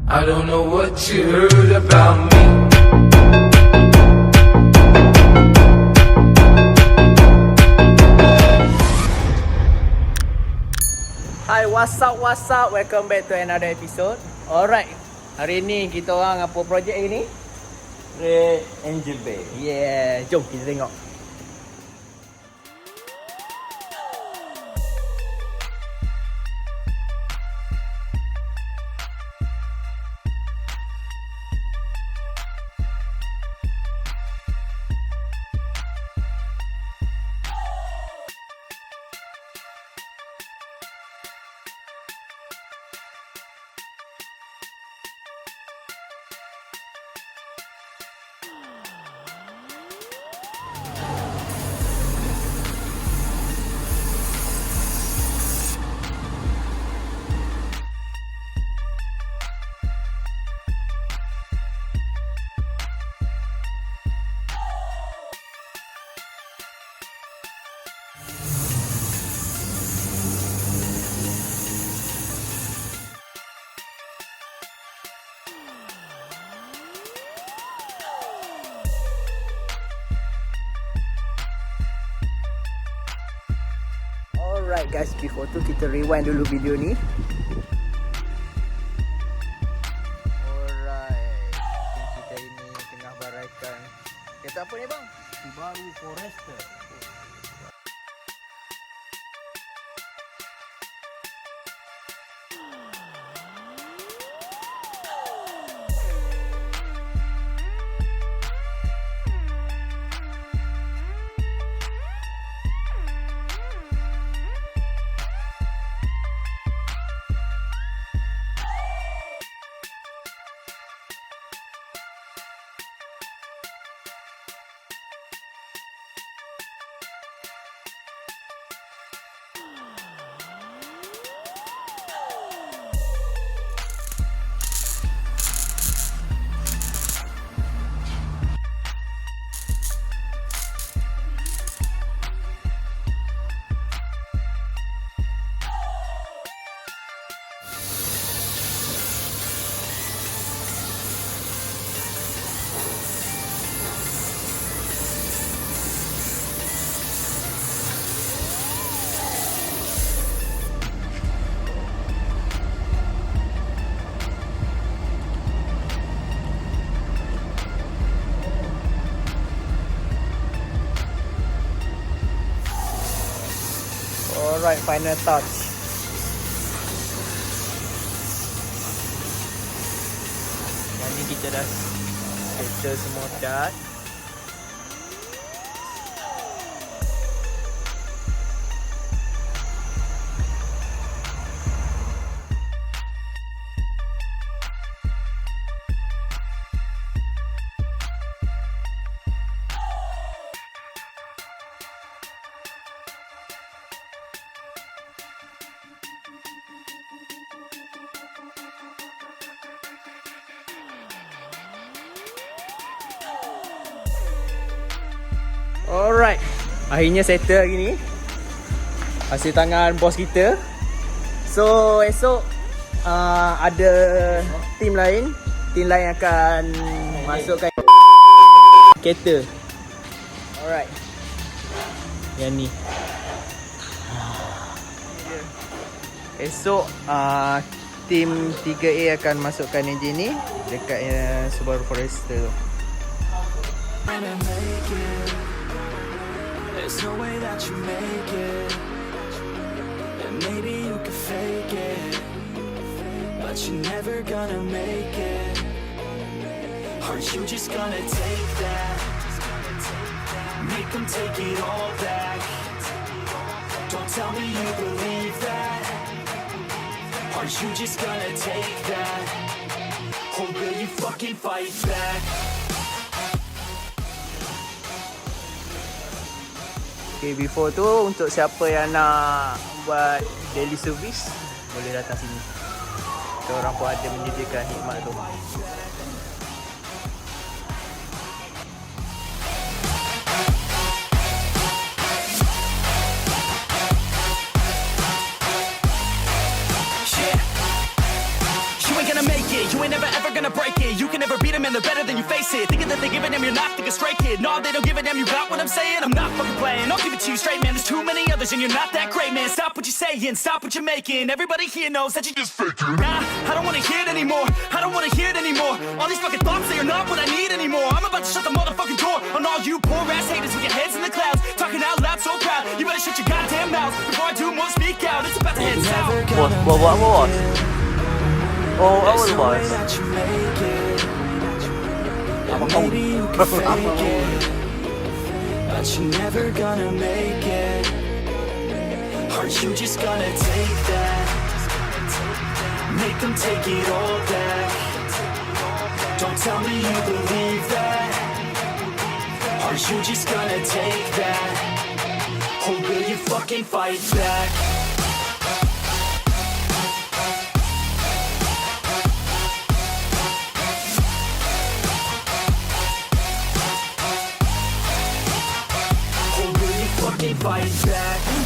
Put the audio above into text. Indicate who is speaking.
Speaker 1: I don't know what you heard about me.
Speaker 2: Hi, what's up? Welcome back to another episode. Alright, hari ni kita orang apa projek hari ni?
Speaker 3: Angel Bay.
Speaker 2: Yeah, jom kita tengok. Alright guys, before tu kita rewind dulu video ni. Alright, kita ini tengah baraikan kereta apa ni bang?
Speaker 3: Subaru Forester.
Speaker 2: Alright, final touch. Yang ni kita dah settle semua cat. Alright, akhirnya settle hari ni. Hasil tangan bos kita. So esok ada tim lain akan masukkan kereta. Alright, yang ni esok tim 3A akan masukkan enjin ni dekat Subaru Forester.
Speaker 4: There's no way that you make it, and maybe you can fake it, but you're never gonna make it. Aren't you just gonna take that? Make them take it all back. Don't tell me you believe that. Aren't you just gonna take that? Or will you fucking fight back?
Speaker 2: Okay, before tu untuk siapa yang nak buat daily service boleh datang sini. Kita orang pun ada menyediakan khidmat tu.
Speaker 4: You ain't never ever gonna break it. You can never beat them and they're better than you face it. Thinking that they give a damn, you're not thinking straight, kid. No, they don't give a damn, you got what I'm saying? I'm not fucking playing, I'll give it to you straight, man. There's too many others and you're not that great, man. Stop what you're saying, stop what you're making. Everybody here knows that you just faking. Nah, I don't wanna hear it anymore, I don't wanna hear it anymore. All these fucking thoughts, they are not what I need anymore. I'm about to shut the motherfucking door on all you poor ass haters with your heads in the clouds, talking out loud so proud. You better shut your goddamn mouth before I do more, speak out. It's about to head south.
Speaker 2: Bos, buat apa bos? Oh, awal bos. Apa kau?
Speaker 4: Maybe you can fake it, but you're never gonna make it. Aren't you just gonna take that? Make them take it all back. Don't tell me you believe that. Are you just gonna take that? Or will you fucking fight back? Or will you fucking fight back?